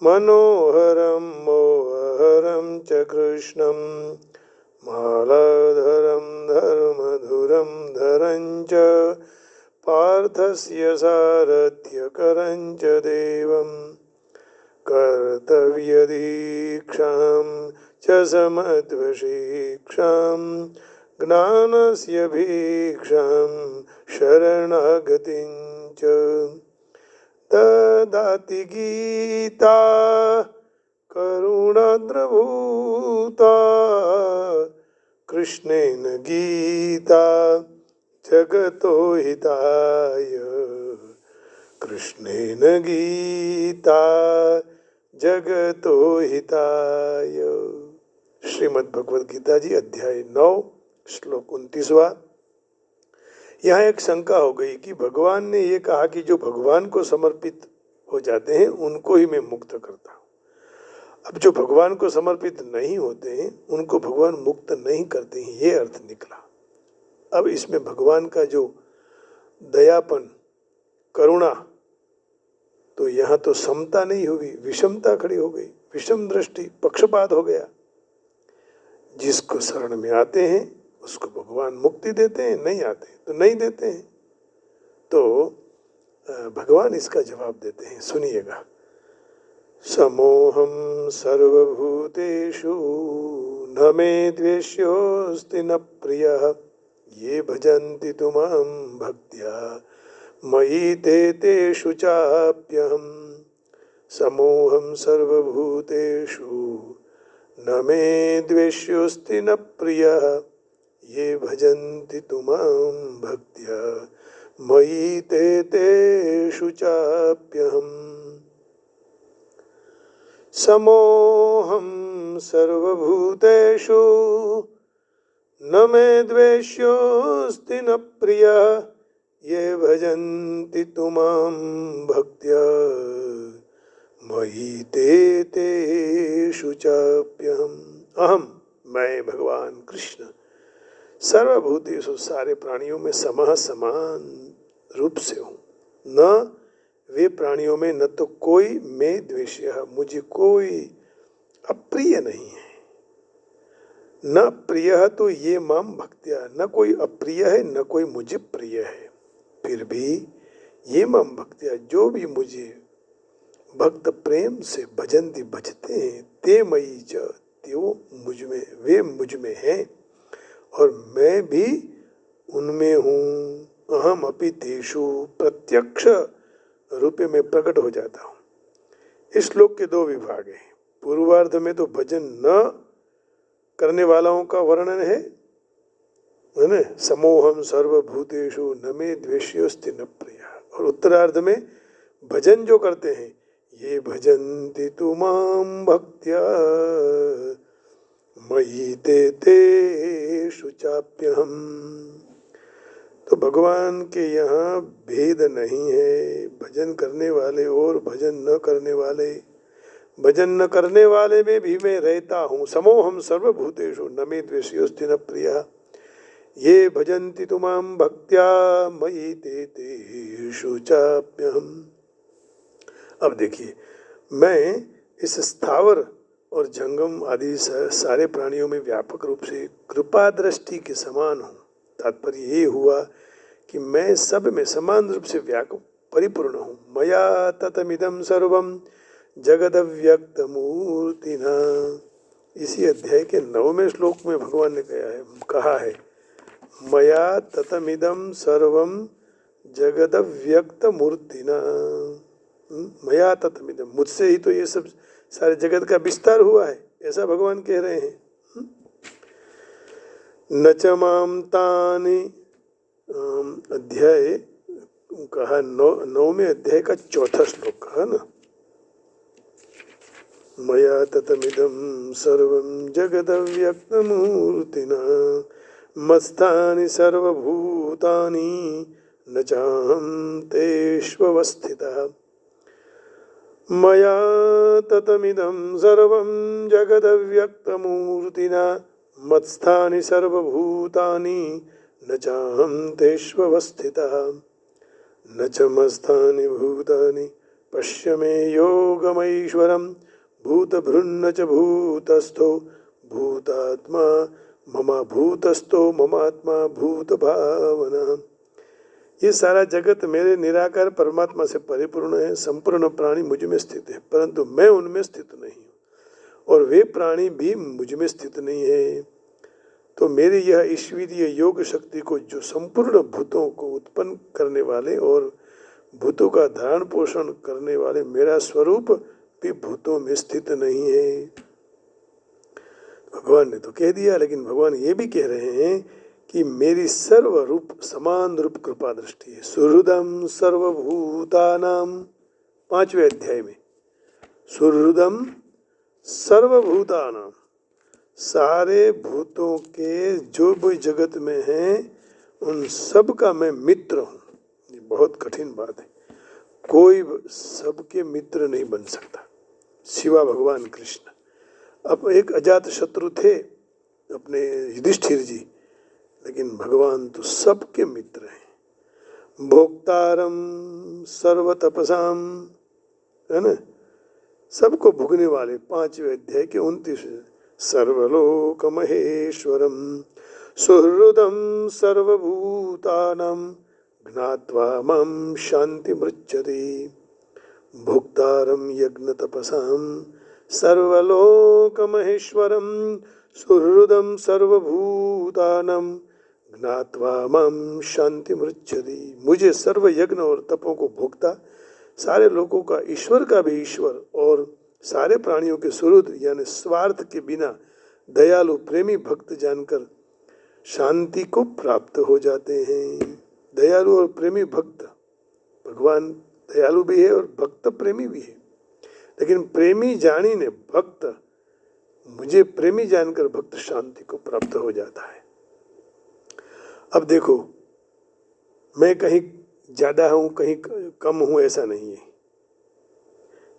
मनोहरं मोहहरं च कृष्णं मालाधरं धर्मधुरं धरं च पार्थस्य सारथ्यकरं च देवं कर्तव्यदीक्षां च समध्वशिक्षां ज्ञानस्य भीक्षां शरणागतिं च ददाति गीता करुणाद्रभूता कृष्णेन गीता जगतो हिताय कृष्णेन गीता जगतो हिताय। श्रीमद् भगवद गीता जी अध्याय 9 श्लोक 29। यहाँ एक शंका हो गई कि भगवान ने ये कहा कि जो भगवान को समर्पित हो जाते हैं उनको ही मैं मुक्त करता हूँ। अब जो भगवान को समर्पित नहीं होते हैं उनको भगवान मुक्त नहीं करते हैं, ये अर्थ निकला। अब इसमें भगवान का जो दयापन, करुणा, तो यहाँ तो समता नहीं हुई, विषमता खड़ी हो गई, विषम दृष्टि, पक्षपात हो गया। जिसको शरण में आते हैं उसको भगवान मुक्ति देते हैं, नहीं आते तो नहीं देते हैं। तो भगवान इसका जवाब देते हैं, सुनिएगा। समोहम सर्वभूतेषु न मे द्वेष्योऽस्ति न प्रियः ये भजन्ति तु मां भक्त्या मयि ते तेषु चाप्यहम्। समोहम सर्वभूतेषु न मे द्वेष्योऽस्ति न प्रियः ये भजन्ति तु मां भक्त्या मयि ते तेषु चाप्यहम्। समोहम सर्वभूतेषु न मे द्वेष्योऽस्ति न प्रियः ये भजन्ति तु मां भक्त्या मयि ते तेषु चाप्यहम्। अहम, मैं भगवान कृष्ण, सर्वभूतेषु, सारे प्राणियों में समः, समान रूप से हूँ। न वे प्राणियों में न तो कोई मैं द्वेष्य, मुझे कोई अप्रिय नहीं है। न प्रिय तो ये माम भक्त्या, न कोई अप्रिय है न कोई मुझे प्रिय है। फिर भी ये माम भक्त्या, जो भी मुझे भक्त प्रेम से भजन्ति भजते हैं, ते मयि च, त्यो मुझ में, वे मुझ में हैं और मैं भी उनमें हूँ। अहम अपि तेषु, प्रत्यक्ष रूपे में प्रकट हो जाता हूँ। इस श्लोक के दो विभाग हैं। पूर्वार्ध में तो भजन न करने वालों का वर्णन है ना, समोहम सर्वभूतेषु न मे द्वेष्योस्ति न प्रियः, और उत्तरार्ध में भजन जो करते हैं, ये भजन्ति तु मां भक्त्या मयि ते तेषु चाप्यहम्। तो भगवान के यहाँ भेद नहीं है, भजन करने वाले और भजन न करने वाले। भजन न करने वाले में भी मैं रहता हूँ। समोहम सर्वभूतेषु न मे द्वेष्योस्ति न प्रियः ये भजन्ति तु मां भक्त्या मयि ते तेषु चाप्यहम्। अब देखिए, मैं इस स्थावर और जंगम आदि सारे प्राणियों में व्यापक रूप से कृपा दृष्टि के समान हूँ। तात्पर्य ये हुआ कि मैं सब में समान रूप से व्यापक परिपूर्ण हूँ। मया ततमिदं सर्वं जगदव्यक्त मूर्तिना। इसी अध्याय के 9वें श्लोक में भगवान ने कहा है मया ततमिदं सर्वं जगदव्यक्त मूर्तिना। मया ततमिदं, मुझसे ही तो ये सब सारे जगत का विस्तार हुआ है, ऐसा भगवान कह रहे हैं। न च मां तानि, अध्याय कहा 9वें अध्याय का 4था श्लोक कहा ना, मया ततमिदं सर्वं जगदव्यक्तमूर्तिना मत्स्थानि सर्वभूतानि न चाहं तेष्वस्थितः। मया ततमिदं सर्वं जगदव्यक्तमूर्तिना मत्स्थानि सर्वभूतानि न चाहं तेष्वस्थितः। न च मत्स्थानि भूतानि पश्य मे योगमैश्वरम भूतभृन्न च भूतस्थो भूतात्मा मम भूतस्थो ममात्मा भूत भावना। ये सारा जगत मेरे निराकार परमात्मा से परिपूर्ण है। संपूर्ण प्राणी मुझ में स्थित है, परंतु मैं उनमें स्थित नहीं हूँ, और वे प्राणी भी मुझ में स्थित नहीं है। तो मेरी यह ईश्वरीय योग शक्ति को, जो संपूर्ण भूतों को उत्पन्न करने वाले और भूतों का धारण पोषण करने वाले मेरा स्वरूप भी भूतों में स्थित नहीं है। भगवान ने तो कह दिया, लेकिन भगवान ये भी कह रहे हैं कि मेरी सर्व रूप समान रूप कृपा दृष्टि है। सुहृदम सर्वभूतानां, 5वें अध्याय में, सुहृदम सर्वभूतानां, सारे भूतों के जो भी जगत में हैं उन सब का मैं मित्र हूँ। ये बहुत कठिन बात है, कोई सबके मित्र नहीं बन सकता सिवा भगवान कृष्ण। अब एक अजात शत्रु थे अपने युधिष्ठिर जी, लेकिन भगवान तो सबके मित्र हैं। भोक्तारम सर्व तपसाम, है ना, सबको भुगने वाले, 5वें अध्याय के 29वें, सर्वलोक महेश्वरम सुहृदम सर्वभूतानां ज्ञात्वा मां शांति मृच्छति। भोक्तारम यज्ञ तपसाम सर्वलोक महेश्वरम सुहृदम सर्वभूतानां ज्ञात्वा मां शांति मृच्छति। मुझे सर्व यज्ञ और तपों को भोगता, सारे लोगों का ईश्वर का भी ईश्वर और सारे प्राणियों के सुहृद यानी स्वार्थ के बिना दयालु प्रेमी भक्त जानकर शांति को प्राप्त हो जाते हैं। दयालु और प्रेमी भक्त, भगवान दयालु भी है और भक्त प्रेमी भी है, लेकिन प्रेमी जानी ने भक्त, मुझे प्रेमी जानकर भक्त शांति को प्राप्त हो जाता है। अब देखो, मैं कहीं ज्यादा हूं कहीं कम हूं ऐसा नहीं है।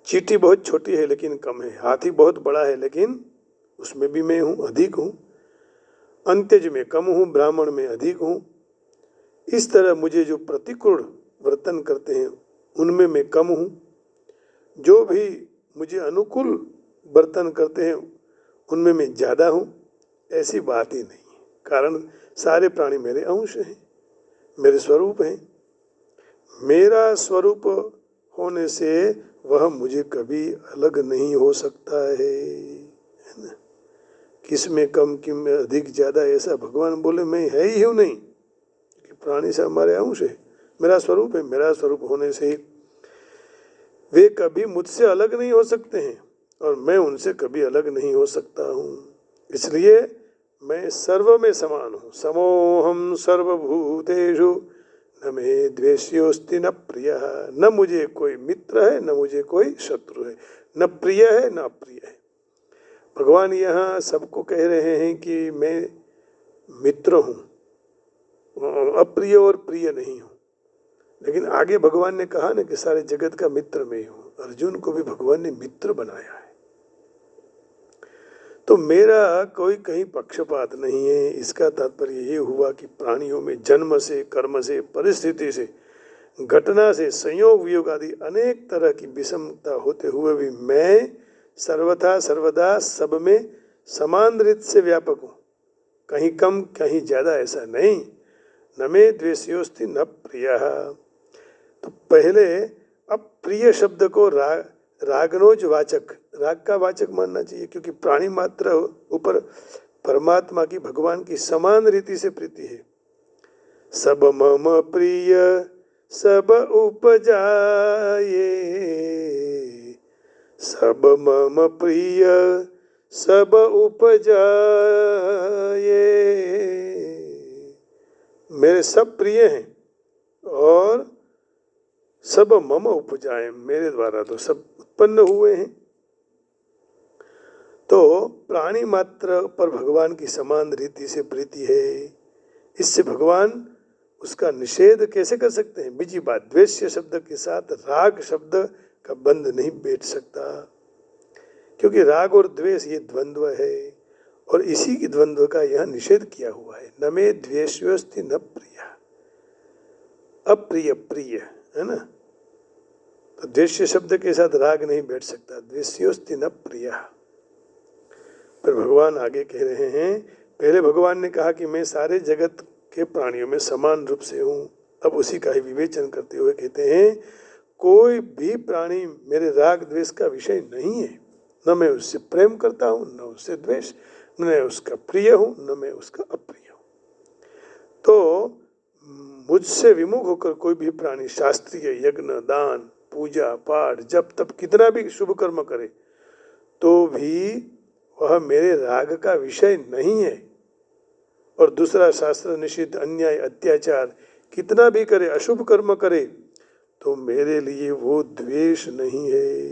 चींटी बहुत छोटी है लेकिन कम है, हाथी बहुत बड़ा है लेकिन उसमें भी मैं हूं, अधिक हूं। अंत्यज में कम हूं, ब्राह्मण में अधिक हूं। इस तरह मुझे जो प्रतिकूल वर्तन करते हैं उनमें मैं कम हूं, जो भी मुझे अनुकूल वर्तन करते हैं उनमें मैं ज्यादा हूं, ऐसी बात ही नहीं है। कारण सारे प्राणी मेरे अंश हैं, मेरे स्वरूप हैं। मेरा स्वरूप होने से वह मुझे कभी अलग नहीं हो सकता है ना। किस में कम, किस में अधिक ज्यादा, ऐसा भगवान बोले मैं है ही हूँ नहीं, कि प्राणी से हमारे अंश है, मेरा स्वरूप है। मेरा स्वरूप होने से वे कभी मुझसे अलग नहीं हो सकते हैं और मैं उनसे कभी अलग नहीं हो सकता हूँ। इसलिए मैं सर्व में समान हूँ। समोहम सर्वभूतेषु न मे द्वेष्योस्ति न प्रिय। न मुझे कोई मित्र है, न मुझे कोई शत्रु है, न प्रिय है न अप्रिय है। भगवान यहाँ सबको कह रहे हैं कि मैं मित्र हूँ, अप्रिय और प्रिय नहीं हूँ। लेकिन आगे भगवान ने कहा ना कि सारे जगत का मित्र मैं हूँ। अर्जुन को भी भगवान ने मित्र बनाया है। तो मेरा कोई कहीं पक्षपात नहीं है। इसका तात्पर्य ये हुआ कि प्राणियों में जन्म से, कर्म से, परिस्थिति से, घटना से, संयोग वियोग आदि अनेक तरह की विषमता होते हुए भी मैं सर्वथा सर्वदा सब में समान रीत से व्यापक हूँ, कहीं कम कहीं ज्यादा ऐसा नहीं। न मे द्वेष्योस्ति न प्रिय। तो पहले अप्रिय शब्द को रागनोज वाचक, राग का वाचक मानना चाहिए, क्योंकि प्राणी मात्र ऊपर परमात्मा की, भगवान की समान रीति से प्रीति है। सब मम प्रिय सब उपजाये, सब मम प्रिय सब उपजाये। मेरे सब प्रिय हैं और सब मम उपजाए, मेरे द्वारा तो सब उत्पन्न हुए हैं। तो प्राणी मात्र पर भगवान की समान रीति से प्रीति है। इससे भगवान उसका निषेध कैसे कर सकते हैं? बीजी बात, द्वेष्य शब्द के साथ राग शब्द का बंध नहीं बैठ सकता, क्योंकि राग और द्वेष ये द्वंद्व है और इसी की द्वंद्व का यह निषेध किया हुआ है। न मे द्वेष्योस्ति न प्रिय, अप्रिय प्रिय, है ना। तो द्वेष्य शब्द के साथ राग नहीं बैठ सकता। द्वेष्योस्ति न प्रिय। पर भगवान आगे कह रहे हैं, पहले भगवान ने कहा कि मैं सारे जगत के प्राणियों में समान रूप से हूँ। अब उसी का ही विवेचन करते हुए कहते हैं, कोई भी प्राणी मेरे राग द्वेष का विषय नहीं है। न मैं उससे प्रेम करता हूँ, न उससे द्वेष, न मैं उसका प्रिय हूँ, न मैं उसका अप्रिय हूँ। तो मुझसे विमुख होकर कोई भी प्राणी शास्त्रीय यज्ञ, दान, पूजा पाठ, जप तप कितना भी शुभ कर्म करे तो भी वह मेरे राग का विषय नहीं है। और दूसरा शास्त्र निषिद्ध अन्याय अत्याचार कितना भी करे, अशुभ कर्म करे, तो मेरे लिए वो द्वेष नहीं है।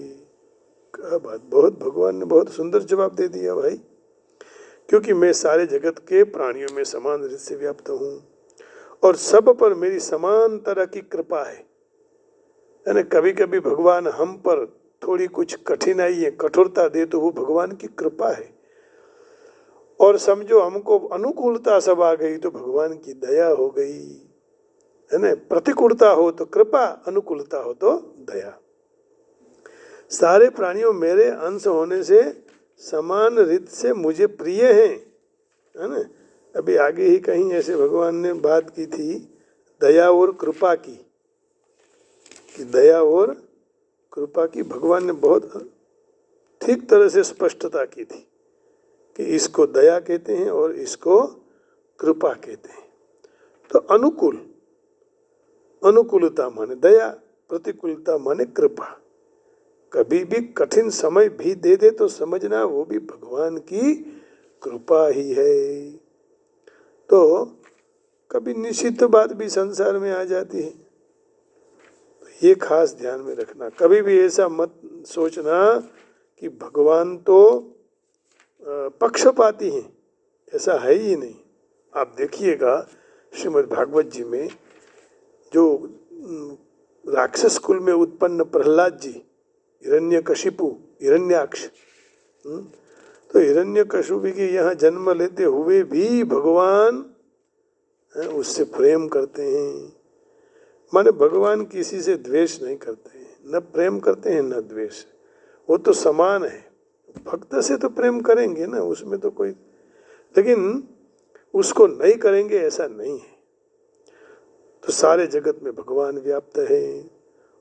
क्या बात, बहुत भगवान ने बहुत सुंदर जवाब दे दिया भाई। क्योंकि मैं सारे जगत के प्राणियों में समान रीति से व्याप्त हूँ और सब पर मेरी समान तरह की कृपा है। यानी कभी कभी भगवान हम पर थोड़ी कुछ कठिनाई है, कठोरता दे तो वो भगवान की कृपा है। और समझो हमको अनुकूलता सब आ गई तो भगवान की दया हो गई, है ना। प्रतिकूलता हो तो कृपा, अनुकूलता हो तो दया। सारे प्राणियों मेरे अंश होने से समान रीत से मुझे प्रिय हैं, है ना। अभी आगे ही कहीं ऐसे भगवान ने बात की थी दया और कृपा की, कि दया और कृपा की भगवान ने बहुत ठीक तरह से स्पष्टता की थी कि इसको दया कहते हैं और इसको कृपा कहते हैं। तो अनुकूलता माने दया, प्रतिकूलता माने कृपा। कभी भी कठिन समय भी दे दे तो समझना वो भी भगवान की कृपा ही है। तो कभी निश्चित बात भी संसार में आ जाती है, तो ये खास ध्यान में रखना। कभी भी ऐसा मत सोचना कि भगवान तो पक्षपाती हैं, ऐसा है ही नहीं। आप देखिएगा श्रीमद् भागवत जी में जो राक्षस कुल में उत्पन्न प्रहलाद जी, हिरण्यकशिपु, हिरण्याक्ष, तो हिरण्यकशिपु के यहाँ जन्म लेते हुए भी भगवान उससे प्रेम करते हैं। माने भगवान किसी से द्वेष नहीं करते हैं, न प्रेम करते हैं न द्वेष। वो तो समान है। भक्त से तो प्रेम करेंगे ना, उसमें तो कोई, लेकिन उसको नहीं करेंगे ऐसा नहीं है। तो सारे जगत में भगवान व्याप्त है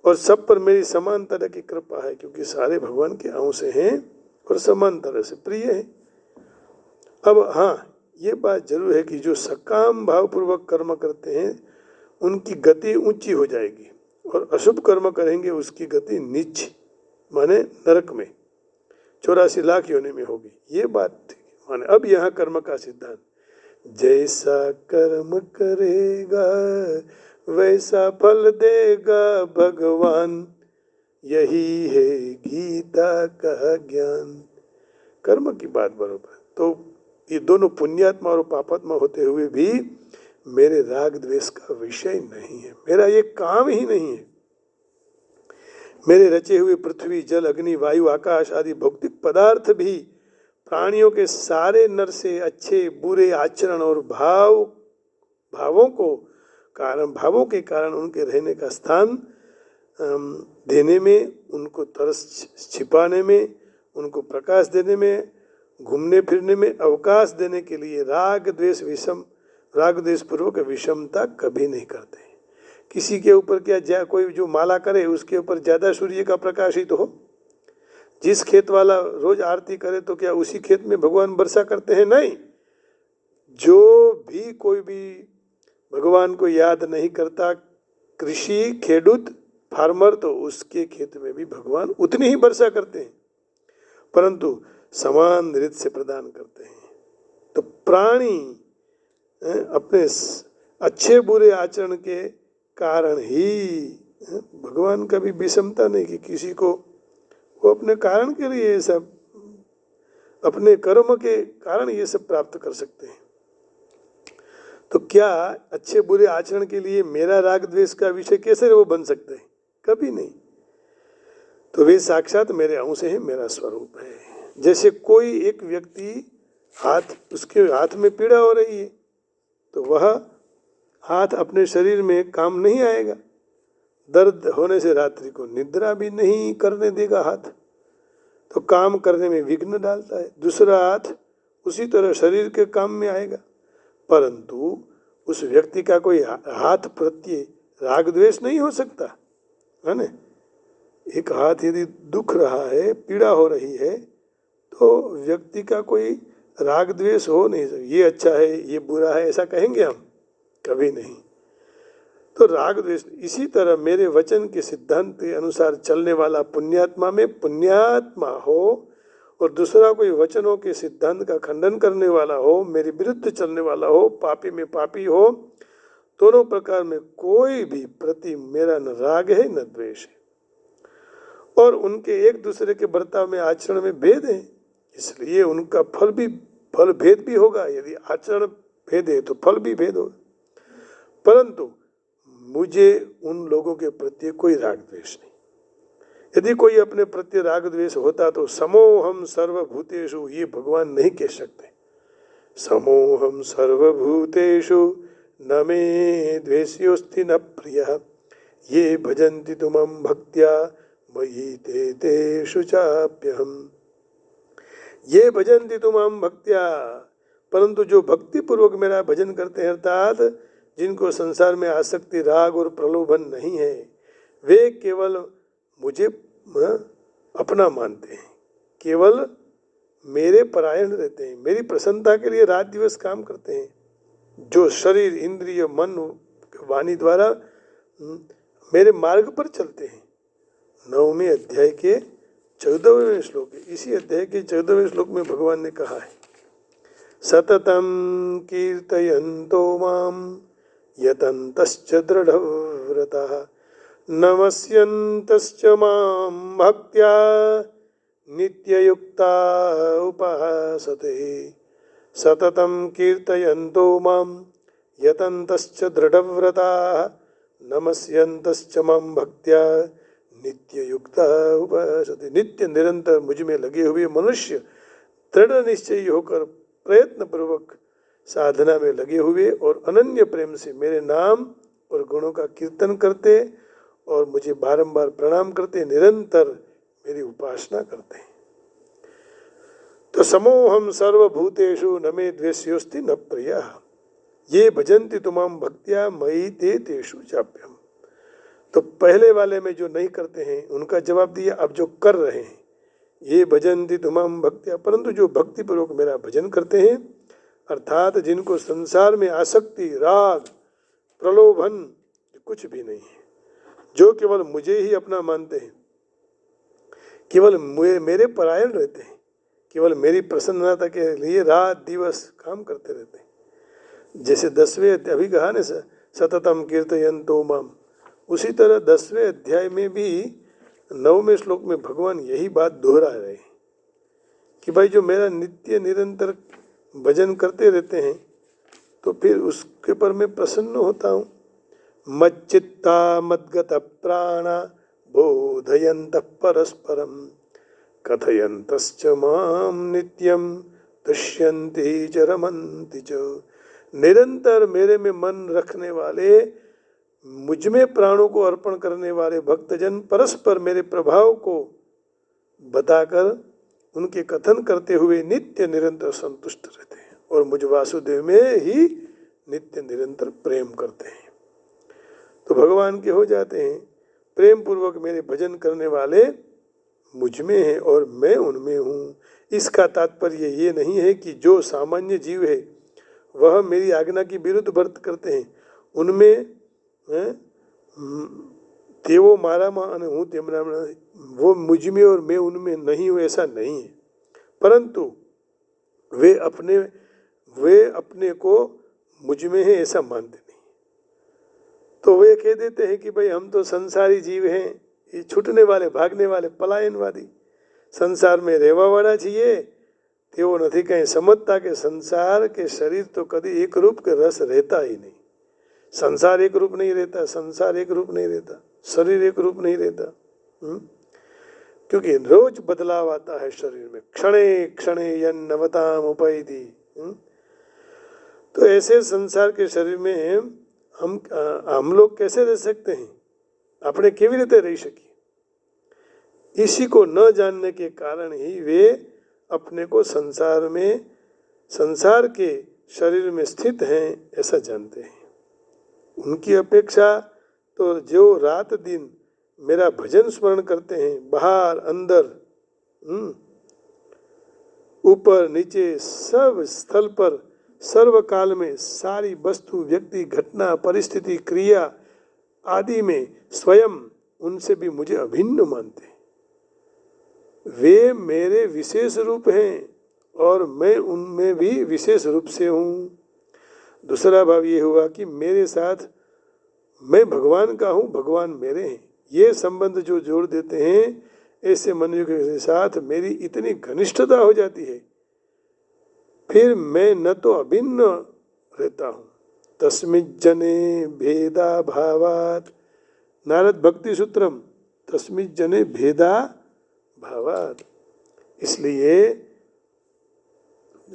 और सब पर मेरी समान तरह की कृपा है, क्योंकि सारे भगवान के अंश हैं और समान तरह से प्रिय है। अब हाँ, ये बात जरूर है कि जो सकाम भावपूर्वक कर्म करते हैं उनकी गति ऊंची हो जाएगी, और अशुभ कर्म करेंगे उसकी गति नीच माने नरक में 84 लाख योनि में होगी। ये बात थी। माने अब यहाँ कर्म का सिद्धांत, जैसा कर्म करेगा वैसा फल देगा भगवान, यही है गीता का ज्ञान। कर्म की बात बरोबर। तो ये दोनों पुण्यात्मा और पापात्मा होते हुए भी मेरे राग द्वेष का विषय नहीं है, मेरा ये काम ही नहीं है। मेरे रचे हुए पृथ्वी, जल, अग्नि, वायु, आकाश आदि भौतिक पदार्थ भी प्राणियों के सारे नर से अच्छे बुरे आचरण और भावों के कारण उनके रहने का स्थान देने में, उनको तरस छिपाने में, उनको प्रकाश देने में, घूमने फिरने में अवकाश देने के लिए राग द्वेष पूर्वक विषमता कभी नहीं करते। किसी के ऊपर क्या कोई जो माला करे उसके ऊपर ज्यादा सूर्य का प्रकाश ही तो हो। जिस खेत वाला रोज आरती करे तो क्या उसी खेत में भगवान वर्षा करते हैं? नहीं। जो भी कोई भी भगवान को याद नहीं करता, कृषि खेडूत फार्मर, तो उसके खेत में भी भगवान उतनी ही वर्षा करते हैं, परंतु समान रीत से प्रदान करते हैं। तो प्राणी अपने अच्छे बुरे आचरण के कारण ही, भगवान का भी विषमता नहीं कि किसी को, वो अपने कारण के लिए ये सब, अपने कर्म के कारण ये सब प्राप्त कर सकते हैं। तो क्या अच्छे बुरे आचरण के लिए मेरा राग द्वेष का विषय कैसे वो बन सकते हैं? कभी नहीं। तो वे साक्षात मेरे अंश हैं, मेरा स्वरूप है। जैसे कोई एक व्यक्ति उसके हाथ में पीड़ा हो रही है तो वह हाथ अपने शरीर में काम नहीं आएगा, दर्द होने से रात्रि को निद्रा भी नहीं करने देगा हाथ, तो काम करने में विघ्न डालता है। दूसरा हाथ उसी तरह शरीर के काम में आएगा, परंतु उस व्यक्ति का कोई हाथ प्रत्ये राग द्वेष नहीं हो सकता, है ना। एक हाथ यदि दुख रहा है, पीड़ा हो रही है, तो व्यक्ति का कोई राग द्वेष हो नहीं सकता। ये अच्छा है, ये बुरा है, ऐसा कहेंगे हम? कभी नहीं। तो राग द्वेष, इसी तरह मेरे वचन के सिद्धांत के अनुसार चलने वाला पुण्यात्मा में पुण्यात्मा हो, और दूसरा कोई वचनों के सिद्धांत का खंडन करने वाला हो, मेरे विरुद्ध चलने वाला हो, पापी में पापी हो, दोनों प्रकार में कोई भी प्रति मेरा न राग है न द्वेष है। और उनके एक दूसरे के बर्ताव में, आचरण में भेद है, इसलिए उनका फल भेद भी होगा। यदि आचरण भेद है तो फल भी भेद होगा। परंतु मुझे उन लोगों के प्रति कोई राग द्वेष नहीं। यदि कोई अपने प्रति राग द्वेष होता तो समोहम सर्वभूतेषु, ये भगवान नहीं कह सकते। समोहम सर्वभूतेषु न मे द्वेष्योस्ति न प्रियः, ये भजन्ति तुमं भक्त्या मयि ते तेषु चाप्यहम्। ये भजन्ति तुमं भक्त्या, परंतु जो भक्ति पूर्वक मेरा भजन करते हैं, अर्थात जिनको संसार में आसक्ति, राग और प्रलोभन नहीं है, वे केवल मुझे अपना मानते हैं, केवल मेरे परायण रहते हैं, मेरी प्रसन्नता के लिए रात दिवस काम करते हैं। जो शरीर, इंद्रिय, मन, वाणी द्वारा मेरे मार्ग पर चलते हैं। 9वें अध्याय के 14वें श्लोक है। इसी अध्याय के 14वें श्लोक में भगवान ने कहा है, सततम कीर्तयन्तो माम यतन्तश्च दृढव्रतः नमस्यन्तश्च मां भक्त्या नित्ययुक्ता उपासते। सततं कीर्तयन्तो मां यतन्तश्च दृढव्रताः नमस्यन्तश्च मां भक्त्या नित्ययुक्ता उपासते। नित्य निरंतर मुझ में लगे हुए मनुष्य दृढ़ निश्चयी होकर प्रयत्न पूर्वक साधना में लगे हुए और अनन्य प्रेम से मेरे नाम और गुणों का कीर्तन करते और मुझे बारंबार प्रणाम करते, निरंतर मेरी उपासना करते हैं। तो समोहम सर्वभूतेषु न मे द्वेष्योस्ति न प्रियः, ये भजन्ति तुमां भक्त्या मयि ते तेषु चाप्यहम्। तो पहले वाले में जो नहीं करते हैं उनका जवाब दिया। अब जो कर रहे हैं, ये भजन्ति तुमां भक्त्या, परंतु जो भक्ति पूर्वक मेरा भजन करते हैं, अर्थात जिनको संसार में आसक्ति, राग, प्रलोभन कुछ भी नहीं है, जो केवल मुझे ही अपना मानते हैं, केवल मेरे परायण रहते हैं, केवल मेरी प्रसन्नता के लिए रात दिवस काम करते रहते हैं। जैसे 10वें अध्याय अभी कहा ना, सततम कीर्तयन्तो माम, उसी तरह 10वें अध्याय में भी 9वें श्लोक में भगवान यही बात दोहरा रहे हैं कि भाई जो मेरा नित्य निरंतर भजन करते रहते हैं, तो फिर उसके पर मैं प्रसन्न होता हूँ। मच्चित्ता मद्गत प्राणा बोधयन्तः परस्परम कथयन्तश्च मां नित्यं तुष्यन्ति च रमन्ति च। निरंतर मेरे में मन रखने वाले, मुझ में प्राणों को अर्पण करने वाले भक्तजन परस्पर मेरे प्रभाव को बताकर उनके कथन करते हुए नित्य निरंतर संतुष्ट रहते हैं और मुझ वासुदेव में ही नित्य निरंतर प्रेम करते हैं। तो भगवान के हो जाते हैं। प्रेम पूर्वक मेरे भजन करने वाले मुझ में हैं और मैं उनमें हूँ। इसका तात्पर्य ये नहीं है कि जो सामान्य जीव है वह मेरी आज्ञा की विरुद्ध वर्त करते हैं, उनमें तेवो मारा माँ अने हूँ तेमना, वो मुझ में और मैं उनमें नहीं हूँ, ऐसा नहीं है। परंतु वे अपने को मुझ में है ऐसा मानते नहीं। तो वे कह देते हैं कि भाई हम तो संसारी जीव हैं, ये छूटने वाले, भागने वाले, पलायनवादी, संसार में રહેવા વાળા છીએ। તેઓ નથી કઈ સમજતા કે संसार के शरीर तो कभी एक रूप के रस रहता ही नहीं। संसार एक रूप नहीं रहता, संसार एक रूप नहीं रहता, शरीर एक रूप नहीं रहता। क्योंकि रोज बदलाव आता है शरीर में, क्षणे क्षणे यन्नवताम उपैति। तो ऐसे संसार के शरीर में हम लोग कैसे रह सकते हैं? આપણે કેવી રીતે રહી શકીએ? इसी को न जानने के कारण ही वे अपने को संसार के शरीर में स्थित हैं ऐसा जानते हैं। उनकी अपेक्षा तो जो रात दिन मेरा भजन स्मरण करते हैं, बाहर अंदर ऊपर नीचे सब स्थल पर सर्वकाल में सारी वस्तु व्यक्ति घटना परिस्थिति क्रिया आदि में स्वयं उनसे भी मुझे अभिन्न मानते हैं। वे मेरे विशेष रूप हैं और मैं उनमें भी विशेष रूप से हूँ। दूसरा भाव ये हुआ कि मेरे साथ मैं भगवान का हूँ, भगवान मेरे हैं। ये संबंध जो जोड़ देते हैं, ऐसे मनुष्य के साथ मेरी इतनी घनिष्ठता हो जाती है, फिर मैं न तो अभिन्न रहता हूँ। तस्मिज्जने भेदा भावात, नारद भक्ति सूत्रम, तस्मिज्जने भेदा भावात। इसलिए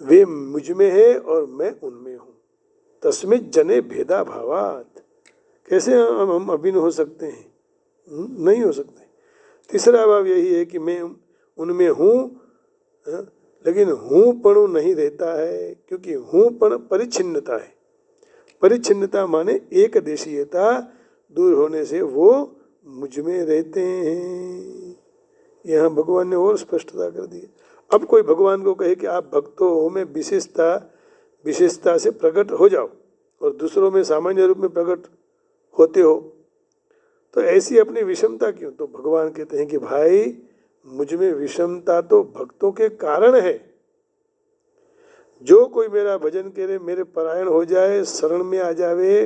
वे मुझ में है और मैं उनमें हूँ। तस्मिज्जने भेदा भावात, कैसे हम अभिन्न हो सकते हैं? नहीं हो सकते। तीसरा भाव यही है कि मैं उनमें हूँ, लेकिन हूँपणु नहीं रहता है, क्योंकि हूँपण परिच्छिन्नता है। परिच्छिन्नता माने एक देशीयता दूर होने से वो मुझ में रहते हैं। यहाँ भगवान ने और स्पष्टता कर दी। अब कोई भगवान को कहे कि आप भक्तों में विशेषता से प्रकट हो जाओ और दूसरों में सामान्य रूप में प्रकट होते हो, तो ऐसी अपनी विषमता क्यों? तो भगवान कहते हैं कि भाई, मुझ में विषमता तो भक्तों के कारण है। जो कोई मेरा भजन करे, मेरे परायण हो जाए, शरण में आ जावे,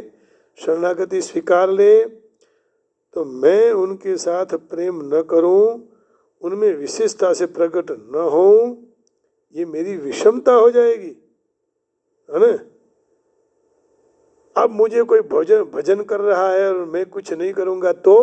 शरणागति स्वीकार ले, तो मैं उनके साथ प्रेम न करूं, उनमें विशेषता से प्रकट न हो, ये मेरी विषमता हो जाएगी, है ना। अब मुझे कोई भजन कर रहा है और मैं कुछ नहीं करूंगा तो